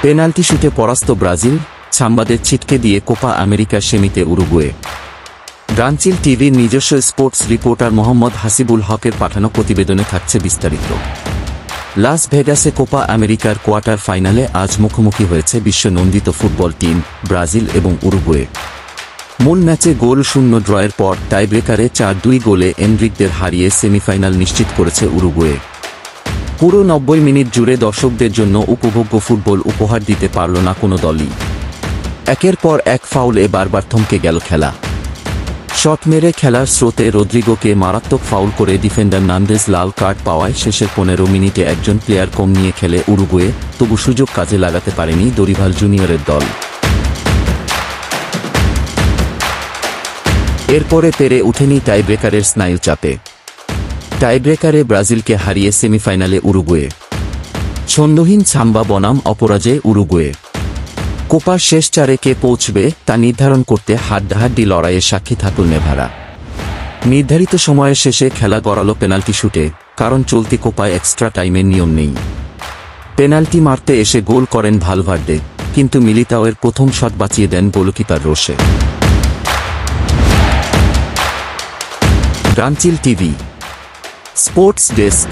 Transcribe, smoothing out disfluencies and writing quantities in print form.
Penalty শুটে পরাস্ত Brazil, ছাম্বাদের ছিটকে দিয়ে কোপা আমেরিকা সেমিতে উরুগুয়ে। ব্রাঞ্চিল টিভির নিজস্ব স্পোর্টস রিপোর্টার মোহাম্মদ হাসিবুল হকের পাঠানো প্রতিবেদনে থাকছে বিস্তারিত। লাস ভেগাসে কোপা আমেরিকার কোয়ার্টার ফাইনালে আজ মুখোমুখি হয়েছে বিশ্বনন্দিত ফুটবল টিম ব্রাজিল এবং উরুগুয়ে। মূল ম্যাচে গোল শূন্য ড্রয়ের পর টাইব্রেকারে 4-2 গোলে এনরিকদের হারিয়ে সেমিফাইনাল নিশ্চিত করেছে উরুগুয়ে। পুরো 90 মিনিট জুড়ে দর্শকদের জন্য উপভোগ্য ফুটবল উপহার দিতে পারল না কোনো দলই। একের পর এক ফাউলে বারবার থমকে গেল খেলা। শট মেরে খেলার স্রোতে রদ্রিগোকে মারাত্মক ফাউল করে ডিফেন্ডার নান্দেজ লাল কার্ড পাওয়ায় শেষের 15 মিনিটে একজন প্লেয়ার কম নিয়ে খেলে উরুগুয়ে, তবু সুযোগ কাজে লাগাতে পারেনি দরিভাল জুনিয়রের দল। এরপরে পেরে ওঠেনি টাইব্রেকারের স্নায়ু চাপে। টাইব্রেকারে ব্রাজিলকে হারিয়ে সেমিফাইনালে উরুগুয়ে। ছন্দহীন ছাম্বা বনাম অপরাজয়ে উরুগুয়ে। কোপার শেষ চারে কে পৌঁছবে তা নির্ধারণ করতে হাড্ডাহাড্ডি লড়াইয়ে সাক্ষী থাকুন নেভারা। নির্ধারিত সময়ের শেষে খেলা গড়ালো পেনাল্টি শুটে, কারণ চলতি কোপায় এক্সট্রা টাইমের নিয়ম নেই। পেনাল্টি মারতে এসে গোল করেন ভালভার্দে, কিন্তু মিলিতাওয়ের প্রথম শট বাঁচিয়ে দেন গোলকিপার রোসে। ব্রাঞ্চিল টিভি স্পোর্টস ডেস্ক।